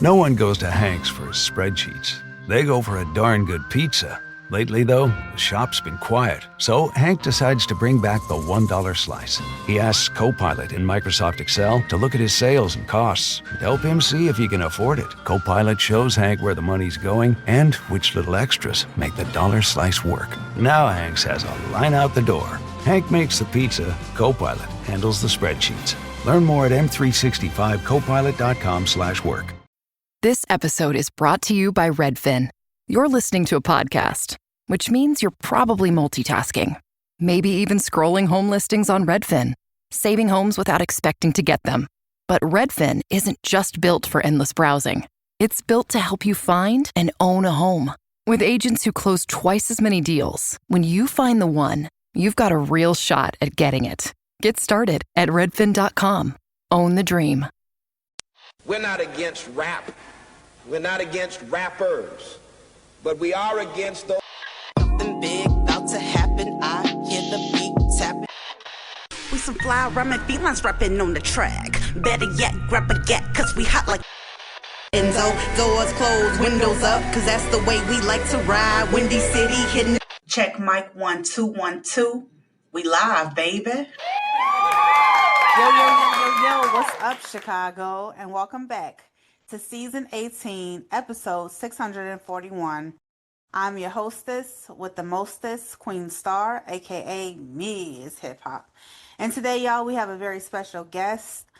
No one goes to Hank's for his spreadsheets. They go for a darn good pizza. Lately, though, the shop's been quiet, so Hank decides to bring back the $1 slice. He asks Copilot in Microsoft Excel to look at his sales and costs and help him see if he can afford it. Copilot shows Hank where the money's going and which little extras make the dollar slice work. Now Hank has a line out the door. Hank makes the pizza, Copilot handles the spreadsheets. Learn more at m365copilot.com/work. This episode is brought to you by Redfin. You're listening to a podcast, which means you're probably multitasking. Maybe even scrolling home listings on Redfin, saving homes without expecting to get them. But Redfin isn't just built for endless browsing. It's built to help you find and own a home. With agents who close twice as many deals, when you find the one, you've got a real shot at getting it. Get started at redfin.com. Own the dream. We're not against rap. We're not against rappers. But we are against those. Something big about to happen. I hear the beat tapping. We some fly rhyming felines rapping on the track. Better yet, grab a gat, cause we hot like Enzo. Doors closed, windows up, cause that's the way we like to ride. Windy City hitting. Check mic 1 2 1 2. We live, baby. Yo, yo, yo, yo, yo, what's up, Chicago? And welcome back to season 18, episode 641. I'm your hostess with the mostest, Queen Star, aka Ms. Hip Hop. And today, y'all, we have a very special guest.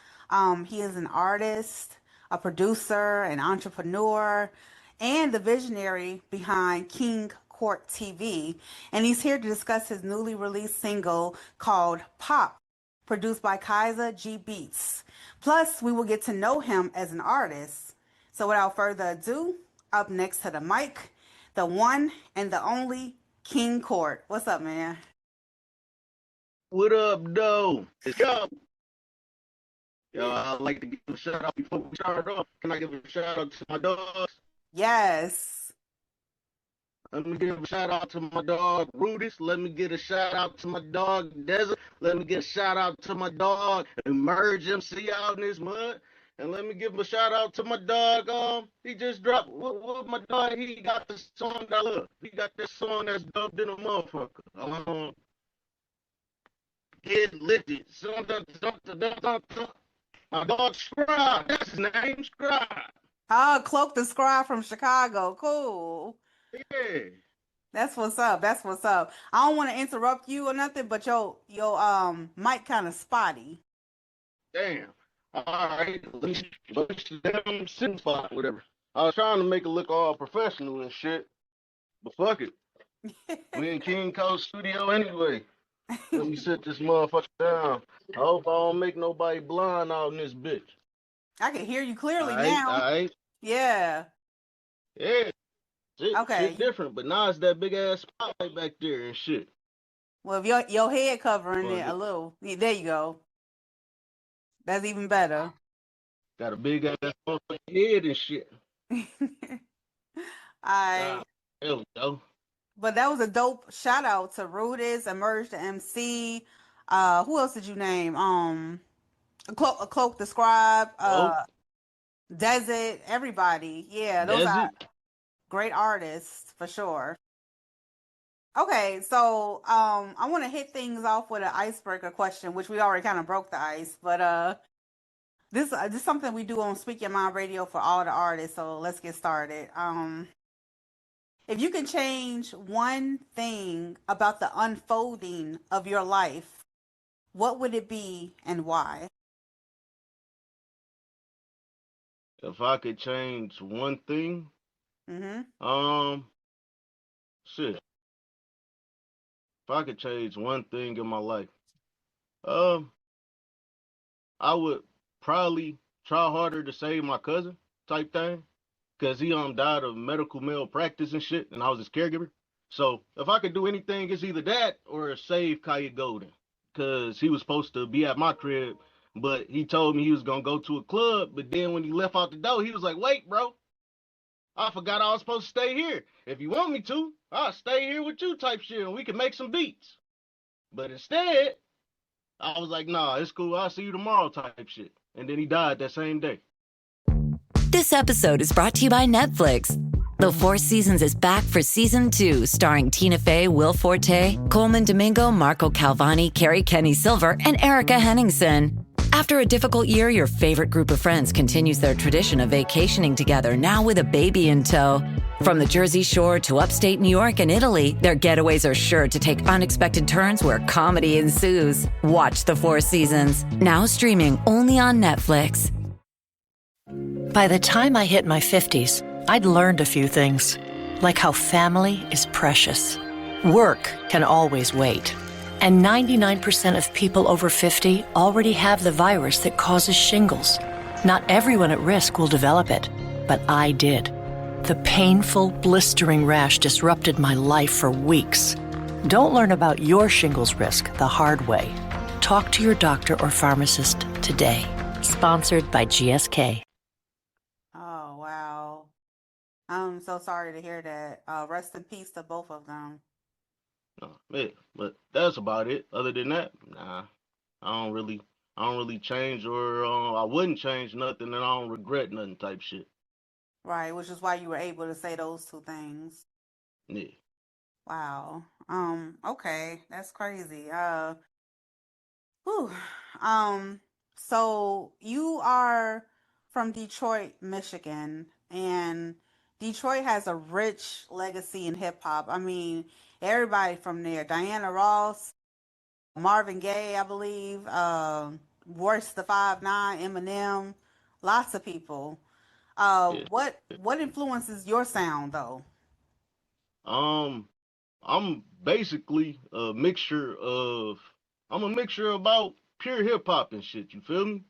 He is an artist, a producer, an entrepreneur, and the visionary behind King Cort TV. And he's here to discuss his newly released single called Pop, produced by Kaiser G Beats. Plus, we will get to know him as an artist. So without further ado, up next to the mic, the one and the only King Cort. What's up, man? What up, though? It's up. Yo, I'd like to give a shout out before we start off. Can I give a shout out to my dogs? Yes. Let me give a shout out to my dog, Rudis. Let me get a shout out to my dog, Desert. Let me get a shout out to my dog, Emerge MC out in this mud. And let me give a shout out to my dog. He just dropped. What my dog? He got the song that I love. He got this song that's dubbed in a motherfucker. Get lifted. My dog Scribe. That's his name, Scribe. Oh, Cloak the Scribe from Chicago. Cool. Yeah. That's what's up. That's what's up. I don't want to interrupt you or nothing, but your mic kind of spotty. Damn. All right. Let's them sitting spot, whatever. I was trying to make it look all professional and shit, but fuck it. We in King Cort studio anyway. Let me sit this motherfucker down. I hope I don't make nobody blind out in this bitch. I can hear you clearly All right, now. all right. Yeah. Yeah. Okay. Shit different, but now it's that big ass spotlight back there and shit. Well, if your head covering Fuck it it. a little, there you go. That's even better. Got a big ass motherfucking head and shit. Alright. There we go. But that was a dope shout out to Rudis, Emerge the MC. Who else did you name? Cloak the Scribe, Desert, everybody. Yeah, those are great artists for sure. Okay, so I want to hit things off with an icebreaker question, which we already kind of broke the ice, but this is something we do on Speak Your Mind Radio for all the artists. So let's get started. If you can change one thing about the unfolding of your life, what would it be and why? If I could change one thing, shit. If I could change one thing in my life, I would probably try harder to save my cousin type thing, because he died of medical malpractice and shit, and I was his caregiver. So if I could do anything, it's either that or save Kaya Golden, because he was supposed to be at my crib, but he told me he was gonna go to a club, but then when he left out the door, he was like, "Wait, bro, I forgot I was supposed to stay here. If you want me to, I'll stay here with you," type shit, and we can make some beats. But instead, I was like, "Nah, it's cool. I'll see you tomorrow," type shit. And then he died that same day. This episode is brought to you by Netflix. The Four Seasons is back for season 2, starring Tina Fey, Will Forte, Coleman Domingo, Marco Calvani, Carrie Kenny Silver, and Erica Henningsen. After a difficult year, your favorite group of friends continues their tradition of vacationing together, now with a baby in tow. From the Jersey Shore to upstate New York and Italy, their getaways are sure to take unexpected turns where comedy ensues. Watch The Four Seasons, now streaming only on Netflix. By the time I hit my 50s, I'd learned a few things, like how family is precious. Work can always wait. And 99% of people over 50 already have the virus that causes shingles. Not everyone at risk will develop it, but I did. The painful, blistering rash disrupted my life for weeks. Don't learn about your shingles risk the hard way. Talk to your doctor or pharmacist today. Sponsored by GSK. Oh, wow. I'm so sorry to hear that. Rest in peace to both of them. Oh, yeah, but that's about it. Other than that, nah, I don't really change, or I wouldn't change nothing, and I don't regret nothing type shit. Right, which is why you were able to say those two things. Yeah. Wow. Okay, that's crazy. Whew. So you are from Detroit, Michigan, and Detroit has a rich legacy in hip hop. I mean, everybody from there, Diana Ross, Marvin Gaye, I believe, Royce the 5'9", Eminem, lots of people. Yeah. What influences your sound though? Um, I'm basically I'm a mixture about pure hip hop and shit. You feel me?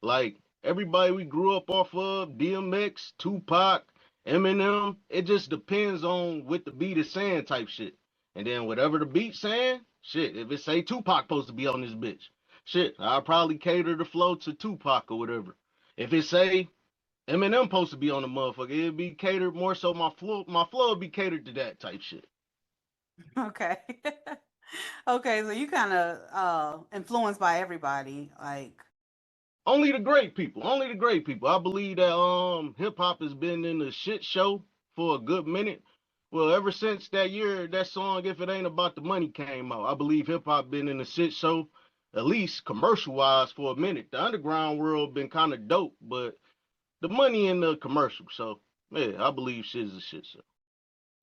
Like everybody we grew up off of, DMX, Tupac, Eminem. It just depends on what the beat is saying type shit. And then whatever the beat's saying, shit. If it say Tupac supposed to be on this bitch, shit, I'll probably cater the flow to Tupac or whatever. If it say Eminem supposed to be on the motherfucker, it'd be catered more so my flow would be catered to that type shit. Okay. Okay, so you kind of influenced by everybody, like. Only the great people. Only the great people. I believe that hip hop has been in the shit show for a good minute. Well, ever since that year, that song "If It Ain't About the Money" came out, I believe hip hop been in the shit show, at least commercial wise, for a minute. The underground world been kind of dope, but the money in the commercial. So yeah, I believe shit is a shit show.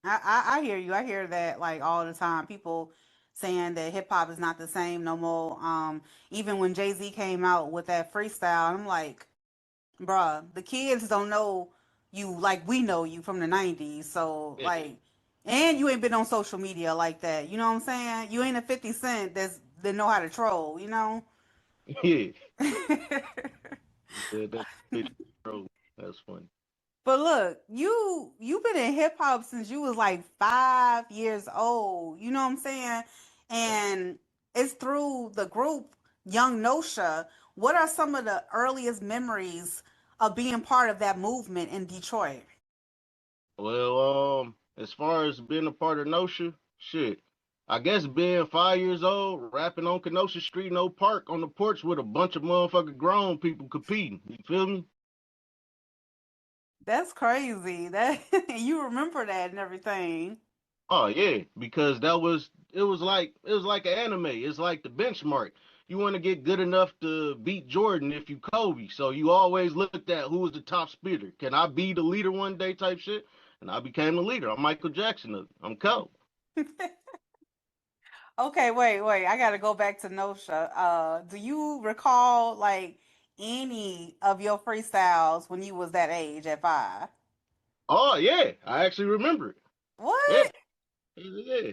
I hear you. I hear that like all the time. People saying that hip hop is not the same no more. Even when Jay-Z came out with that freestyle, I'm like, bruh, the kids don't know you like we know you from the 90s. So Yeah, like, and you ain't been on social media like that. You know what I'm saying? You ain't a 50 Cent that know how to troll, you know? yeah. You said that bitch, bro. That's funny. But look, you've been in hip hop since you was like 5 years old. You know what I'm saying? And it's through the group Young Nosha. What are some of the earliest memories of being part of that movement in Detroit? Well, as far as being a part of Nosha, shit. I guess being 5 years old, rapping on Kenosha Street in Oak Park on the porch with a bunch of motherfucking grown people competing. You feel me? That's crazy. That you remember that and everything. Oh yeah, because it was like an anime. It's like the benchmark. You want to get good enough to beat Jordan if you Kobe. So you always looked at who was the top speeder. Can I be the leader one day type shit? And I became the leader. I'm Michael Jackson of it. I'm Kobe. Okay, wait. I gotta go back to Nosha. Do you recall like any of your freestyles when you was that age at 5? Oh yeah, I actually remember it. Yeah, What? yeah.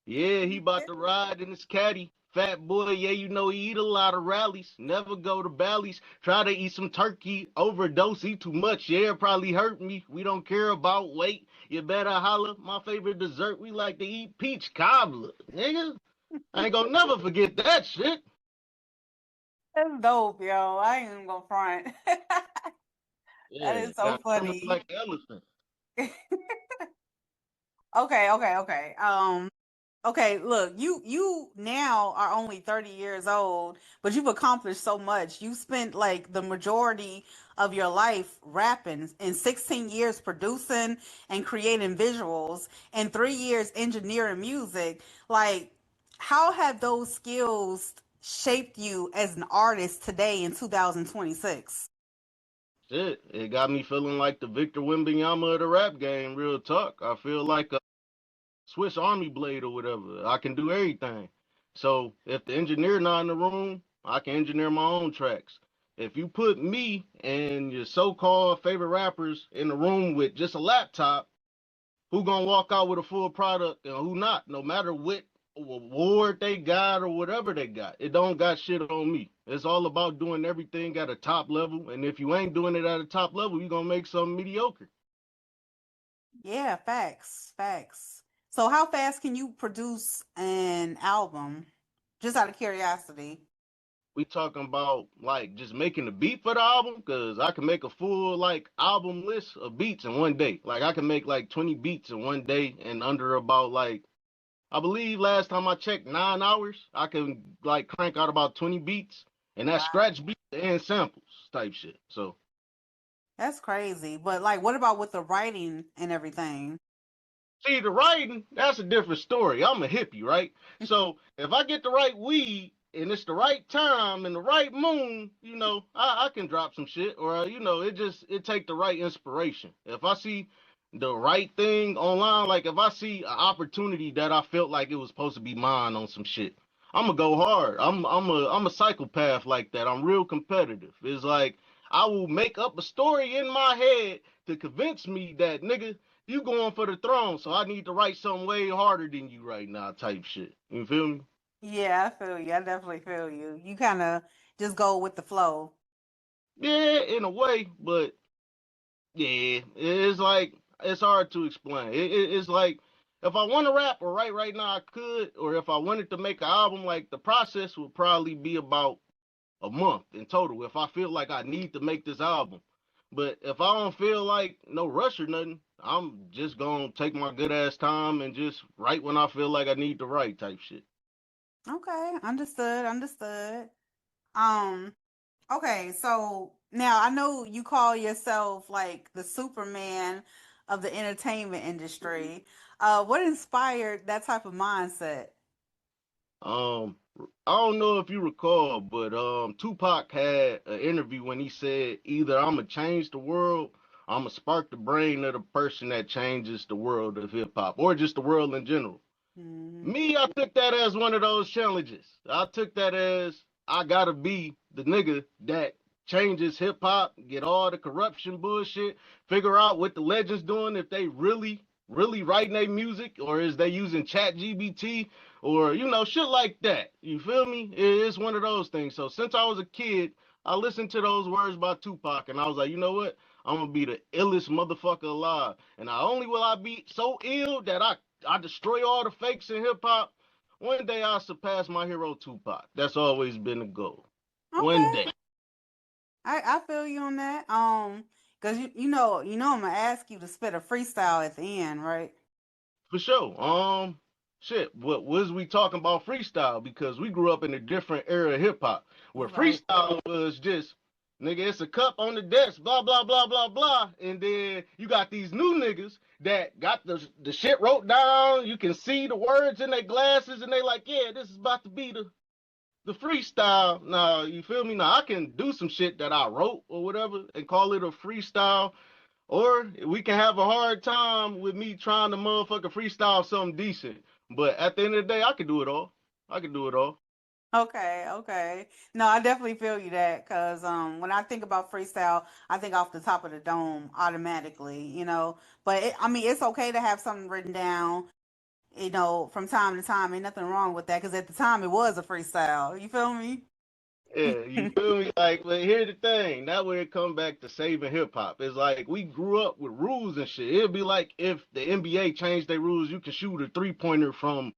Yeah, he about to ride in his caddy. Fat boy, yeah, you know he eat a lot of rallies. Never go to Bally's. Try to eat some turkey. Overdose, eat too much. Yeah, it probably hurt me. We don't care about weight. You better holler. My favorite dessert, we like to eat peach cobbler. Nigga, I ain't gonna never forget that shit. That's dope, yo. I ain't even gonna front. That Yeah, is so got stomach funny. like an elephant. Okay. Okay, look, you now are only 30 years old, but you've accomplished so much. You spent like the majority of your life rapping, and 16 years producing and creating visuals, and 3 years engineering music. Like, how have those skills shaped you as an artist today in 2026? Shit, it got me feeling like the Victor Wembanyama of the rap game. Real talk. I feel like a Swiss Army blade or whatever. I can do everything. So if the engineer not in the room, I can engineer my own tracks. If you put me and your so-called favorite rappers in the room with just a laptop, who gonna walk out with a full product and who not? No matter what award they got or whatever they got, it don't got shit on me. It's all about doing everything at a top level, and if you ain't doing it at a top level, you gonna make something mediocre. Yeah, facts, facts. So how fast can you produce an album? Just out of curiosity. We talking about like just making a beat for the album, because I can make a full like album list of beats in one day. Like I can make like 20 beats in one day and under about like, I believe last time I checked, 9 hours. I can like crank out about 20 beats, and that's Wow. scratch beats and samples type shit. So That's crazy. But like, what about with the writing and everything? see, the writing, that's a different story. I'm a hippie, right? So if I get the right weed and it's the right time and the right moon, I can drop some shit, or it take the right inspiration. If I see the right thing online, like if I see an opportunity that I felt like it was supposed to be mine on some shit, I'm gonna go hard. I'm a psychopath like that. I'm real competitive. It's like I will make up a story in my head to convince me that nigga, you going for the throne, so I need to write something way harder than you right now, type shit. You feel me? Yeah, I feel you. I definitely feel you. You kind of just go with the flow. Yeah, in a way, but yeah, it's like it's hard to explain. It's like if I want to rap or write right now, I could, or if I wanted to make an album, like the process would probably be about a month in total if I feel like I need to make this album. But if I don't feel like no rush or nothing, I'm just gonna take my good ass time and just write when I feel like I need to write type shit. Okay, understood, understood. Um, okay, so now I know you call yourself like the Superman of the entertainment industry. What inspired that type of mindset? Um, I don't know if you recall, but Tupac had an interview when he said either I'm gonna change the world, I'm gonna spark the brain of the person that changes the world of hip hop, or just the world in general. Mhm. Me, I took that as one of those challenges. I took that as I gotta be the nigga that changes hip hop, get all the corruption bullshit, figure out what the legends doing, if they really writing their music, or is they using chat GBT, or shit like that. You feel me? It's one of those things. So since I was a kid, I listened to those words by Tupac, and I was like, you know what? I'm gonna be the illest motherfucker alive. And not only will I be so ill that I destroy all the fakes in hip hop, one day I'll surpass my hero Tupac. That's always been the goal. One Okay, day. I feel you on that. Because I'm gonna ask you to spit a freestyle at the end, right? For sure. Shit. What was we talking about freestyle? Because we grew up in a different era of hip hop where Right. freestyle was just, nigga, it's a cup on the desk, blah blah blah blah blah, and then you got these new niggas that got the shit wrote down. You can see the words in their glasses, and they like, yeah, this is about to be the freestyle. Now, you feel me? Now I can do some shit that I wrote or whatever and call it a freestyle, or we can have a hard time with me trying to motherfucker freestyle something decent. But at the end of the day, I can do it all. I can do it all. Okay, okay. No, I definitely feel you that because when I think about freestyle, I think off the top of the dome automatically. But I mean, it's okay to have something written down, from time to time. Ain't nothing wrong with that because at the time it was a freestyle. You feel me? Yeah, you feel me? Like, but here's the thing. That way it come back to saving hip hop. It's like we grew up with rules and shit. It'd be like if the NBA changed their rules, you can shoot a 3-pointer from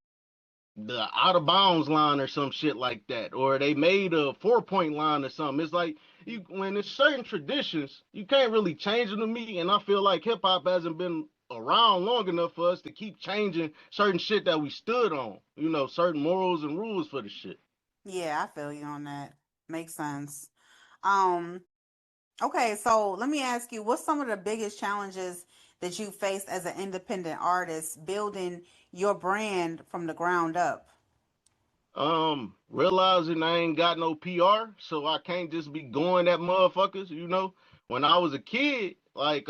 the out of bounds line or some shit like that, or they made a 4-point line or something. It's like when it's certain traditions, you can't really change them to me, and I feel like hip hop hasn't been around long enough for us to keep changing certain shit that we stood on, certain morals and rules for the shit. Yeah, I feel you on that. Makes sense. Um, okay, so let me ask you, what's some of the biggest challenges that you faced as an independent artist building your brand from the ground up? Realizing I ain't got no PR, so I can't just be going at motherfuckers. When I was a kid, I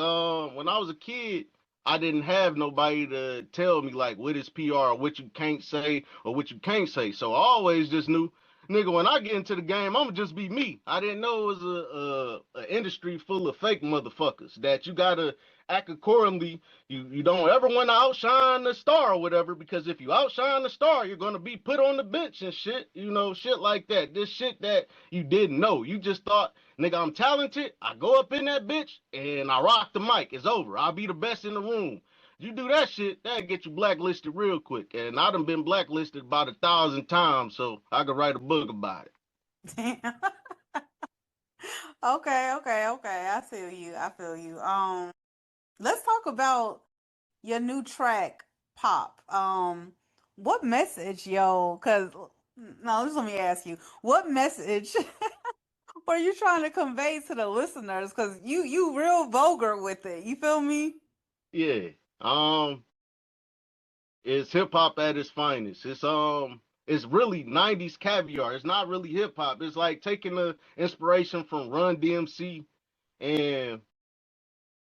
didn't have nobody to tell me like what is PR or what you can't say or what you can't say. So I always just knew, nigga, when I get into the game, I'ma just be me. I didn't know it was a industry full of fake motherfuckers that you gotta act accordingly. You don't ever want to outshine the star or whatever, because if you outshine the star, you're gonna be put on the bench and shit, shit like that. This shit that you didn't know. You just thought, nigga, I'm talented. I go up in that bitch and I rock the mic. It's over. I'll be the best in the room. You do that shit, that'll get you blacklisted real quick. And I done been blacklisted about 1,000 times, so I could write a book about it. Damn. Okay. I feel you. Let's talk about your new track, Pop. What message, yo? Cause no, just let me ask you, what message were you trying to convey to the listeners? Cause you real vulgar with it. You feel me? Yeah. It's hip hop at its finest. It's really 90s caviar. It's not really hip hop. It's like taking the inspiration from Run DMC and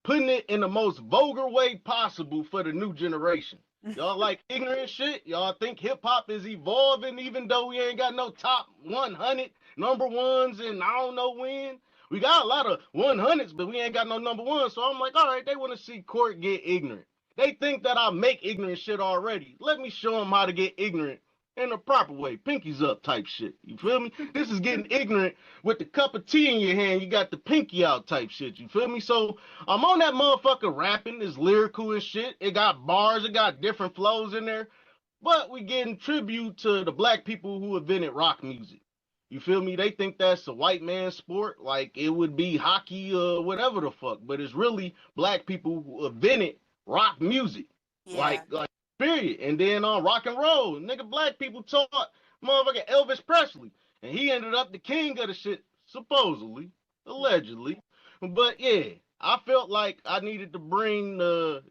putting it in the most vulgar way possible for the new generation. Y'all like ignorant shit? Y'all think hip hop is evolving even though we ain't got no top 100 number ones and I don't know when? We got a lot of 100s, but we ain't got no number one. So I'm like, all right, they want to see Cort get ignorant. They think that I make ignorant shit already. Let me show them how to get ignorant in the proper way. Pinkies up type shit. You feel me? This is getting ignorant with the cup of tea in your hand. You got the pinky out type shit. You feel me? So I'm on that motherfucker rapping. It's lyrical and shit. It got bars. It got different flows in there. But we getting tribute to the black people who invented rock music. You feel me? They think that's a white man's sport, like it would be hockey or whatever the fuck. But it's really black people who invented rock music. Yeah. Like period. And then on rock and roll, nigga, black people taught motherfucking Elvis Presley. And he ended up the king of the shit, supposedly, allegedly. But yeah, I felt like I needed to bring the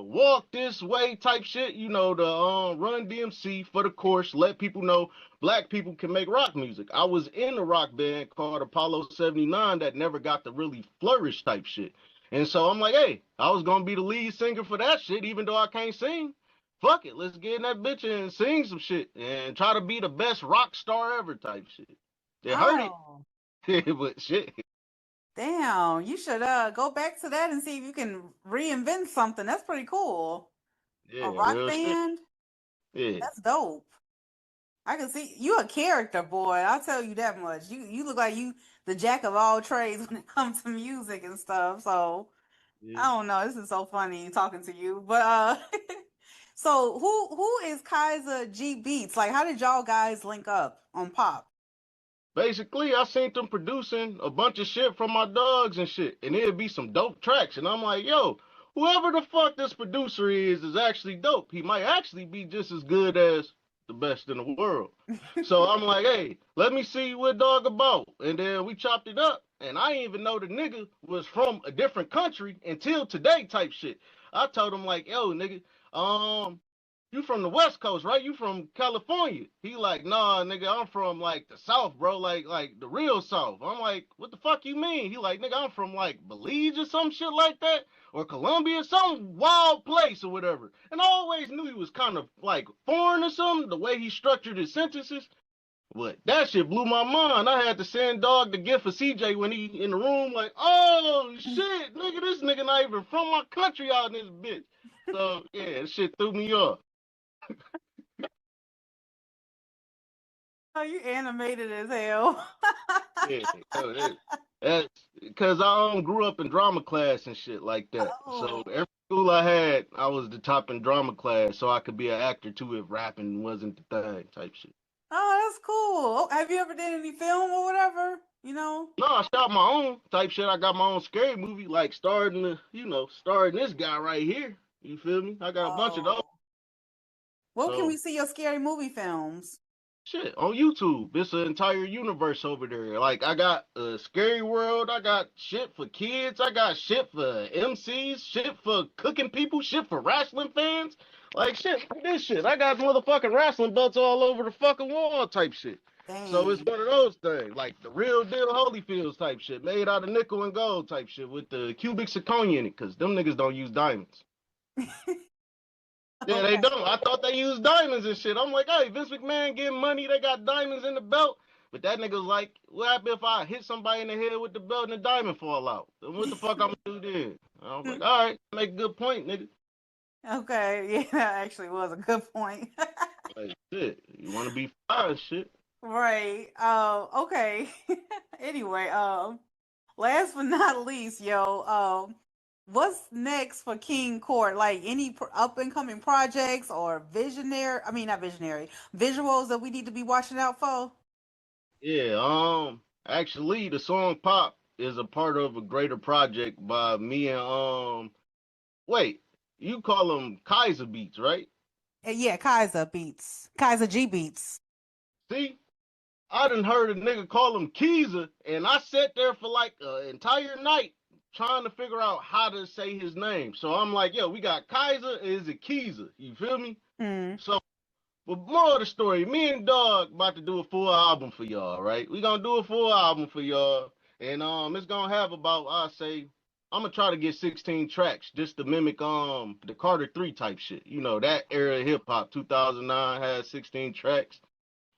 walk this way type shit, the Run DMC for the course, let people know black people can make rock music. I was in a rock band called Apollo 79 that never got to really flourish type shit. And so I'm like, hey, I was gonna be the lead singer for that shit, even though I can't sing. Fuck it, let's get in that bitch and sing some shit and try to be the best rock star ever type shit. It hurt it, but shit. Damn, you should go back to that and see if you can reinvent something. That's pretty cool. Yeah, A rock real shit. band? Yeah. That's dope. I can see you a character, boy. I'll tell you that much. You look like you the jack of all trades when it comes to music and stuff. So Yeah. I don't know. This is so funny talking to you. But so who is Kaiser G Beats? Like, how did y'all guys link up on Pop? Basically, I seen them producing a bunch of shit from my dogs and shit, and it'd be some dope tracks. And I'm like, yo, whoever the fuck this producer is actually dope. He might actually be just as good as the best in the world. So I'm like, hey, let me see what dog about. And then we chopped it up, and I didn't even know the nigga was from a different country until today type shit. I told him like, yo, nigga, you from the West Coast, right? You from California. He like, nah, nigga, I'm from like the South, bro, like the real South. I'm like, what the fuck you mean? He like, nigga, I'm from like Belize or some shit like that, or Colombia, some wild place or whatever. And I always knew he was kind of like foreign or something, the way he structured his sentences. But that shit blew my mind. I had to send dog the gift for CJ when he in the room, like, oh shit, nigga, this nigga not even from my country out in this bitch. So yeah, that shit threw me off. Oh, you animated as hell. Yeah, that's because I grew up in drama class and shit like that. So every school I had, I was the top in drama class, so I could be an actor too if rapping wasn't the thing type shit. Oh, that's cool. Have you ever did any film or whatever? No, I shot my own type shit. I got my own scary movie, like starring this guy right here. You feel me? I got a bunch of those. Oh. Where can So we see your scary movie films? shit, on YouTube. It's an entire universe over there. Like I got a scary world, I got shit for kids, I got shit for MCs, shit for cooking people, shit for wrestling fans. Like shit, this shit. I got motherfucking wrestling belts all over the fucking wall type shit. So it's Dang. one of those things, like the real deal Holyfields type shit, made out of nickel and gold type shit with the cubic zirconia in it, cause them niggas don't use diamonds. Yeah, they Okay. don't. I thought they used diamonds and shit. I'm like, hey, Vince McMahon getting money, they got diamonds in the belt. But that nigga's like, what happen if I hit somebody in the head with the belt and the diamond fall out? Then what the fuck I'm gonna do then? I was like, all right, make a good point, nigga. Okay. Yeah, that actually was a good point. Like, shit, you wanna be fire and shit. Right. Okay. Anyway, last but not least, what's next for King Court? Like any up and coming projects or not visionary, visuals that we need to be watching out for? Yeah, actually the song Pop is a part of a greater project by me and wait, you call them Kaiser Beats, right? Yeah, Kaiser beats. Kaiser G beats. See? I done heard a nigga call him Keezer, and I sat there for like an entire night trying to figure out how to say his name. So I'm like, yo, we got Kaiser, is it Keezer? You feel me? Mm. So, but more of the story, me and Dog about to do a full album for y'all, right? We gonna do a full album for y'all, and it's gonna have about, I'm gonna try to get 16 tracks just to mimic the Carter 3 type shit. You know, that era of hip hop, 2009 had 16 tracks.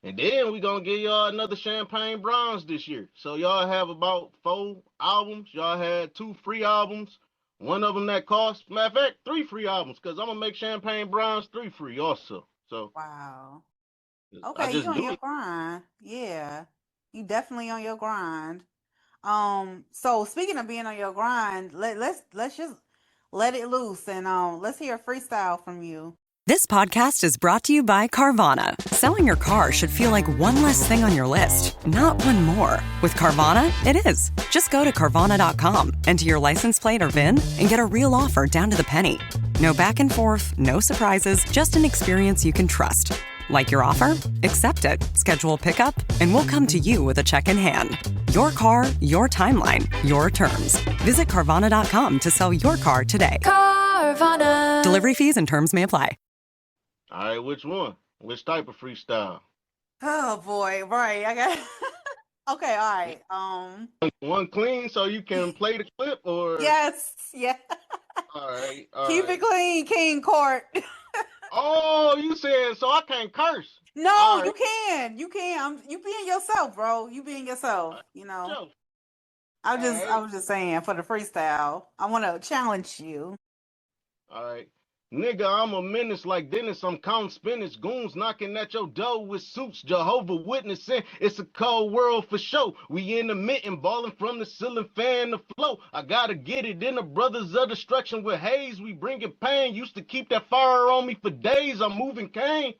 And then we gonna give y'all another Champagne Bronze this year. So y'all have about 4 albums. Y'all had 2 free albums. One of them that cost, matter of fact, 3 free albums, because I'm gonna make Champagne Bronze 3 free also. So Wow. I Okay, you just on do your it. grind. Yeah. You definitely on your grind. So speaking of being on your grind, let's just let it loose and let's hear a freestyle from you. This podcast is brought to you by Carvana. Selling your car should feel like one less thing on your list, not one more. With Carvana, it is. Just go to Carvana.com, enter your license plate or VIN, and get a real offer down to the penny. No back and forth, no surprises, just an experience you can trust. Like your offer? Accept it. Schedule pickup, and we'll come to you with a check in hand. Your car, your timeline, your terms. Visit Carvana.com to sell your car today. Carvana. Delivery fees and terms may apply. All right, which one? Which type of freestyle? Oh boy, right. I got Okay, all right. One clean so you can play the clip, or Yes, yeah. all right, all Keep right. it clean, King Court. Oh, you said so I can't curse. No, All you right, can. You can. You being yourself, bro. You being yourself, Joe. I All just I right. was just saying for the freestyle. I want to challenge you. All right. Nigga, I'm a menace like Dennis. I'm counting spinach. Goons knocking at your door with suits. Jehovah witnessing. It's a cold world for sure. We in the mitten, balling from the ceiling, fan the flow. I gotta get it in the brothers of destruction with haze. We bringing pain. Used to keep that fire on me for days. I'm moving cane.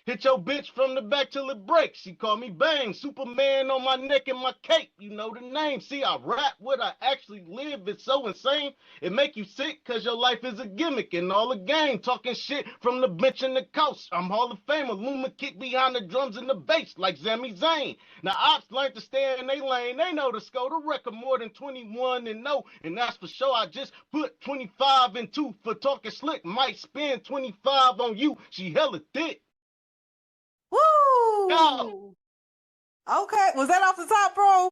Hit your bitch from the back till it breaks. She call me Bang. Superman on my neck and my cape. You know the name. See, I rap what I actually live. It's so insane. It make you sick cause your life is a gimmick and all a game. Talking shit from the bench and the coast. I'm Hall of Famer. Luma kick behind the drums and the bass like Sami Zayn. Now ops learned to stay in they lane. They know the score. The record more than 21 and no. And that's for sure. I just put 25 and 2 for talking slick. Might spend 25 on you. She hella thick. Woo! Okay, was that off the top, bro?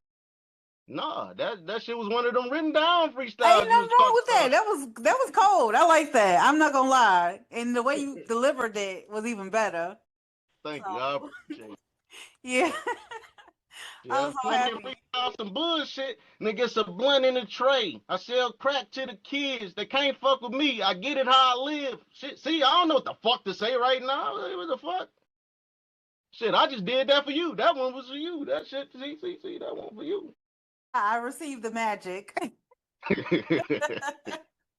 Nah, that shit was one of them written down freestyles Ain't you nothing was wrong talking with that. about. That was cold. I like that. I'm not gonna lie, and the way you delivered it was even better. Thank you, I So appreciate it. yeah, I Yeah, was if so you want me to happy. freestyle some bullshit, nigga, it's a blunt in the tray. I sell crack to the kids. They can't fuck with me. I get it how I live. Shit, see, I don't know what the fuck to say right now. What the fuck? Shit, I just did that for you. That one was for you. That shit, see, that one for you. I received the magic.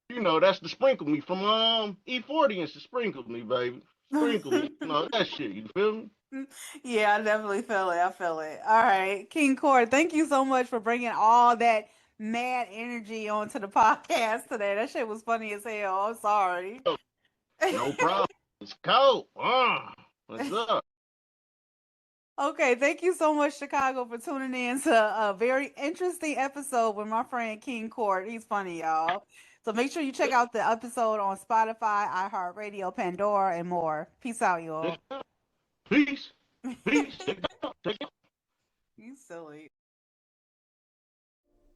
You know, that's the sprinkle me from E40 and sprinkle me, baby. Sprinkle me. You know, that shit, you feel me? Yeah, I definitely feel it. I feel it. All right, King Court, thank you so much for bringing all that mad energy onto the podcast today. That shit was funny as hell. I'm sorry. No problem. It's cold. What's up? Okay, thank you so much, Chicago, for tuning in to a very interesting episode with my friend King Cort. He's funny, y'all. So make sure you check out the episode on Spotify, iHeartRadio, Pandora, and more. Peace out, y'all. Peace. Peace. Take it. You silly.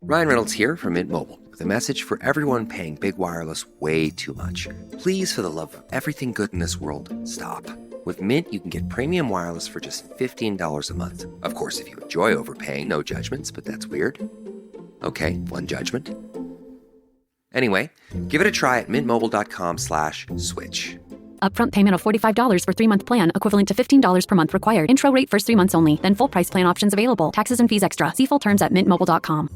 Ryan Reynolds here from Mint Mobile with a message for everyone paying big wireless way too much. Please, for the love of everything good in this world, stop. With Mint, you can get premium wireless for just $15 a month. Of course, if you enjoy overpaying, no judgments, but that's weird. Okay, one judgment. Anyway, give it a try at mintmobile.com/switch. Upfront payment of $45 for 3-month plan, equivalent to $15 per month required. Intro rate first 3 months only, then full price plan options available. Taxes and fees extra. See full terms at mintmobile.com.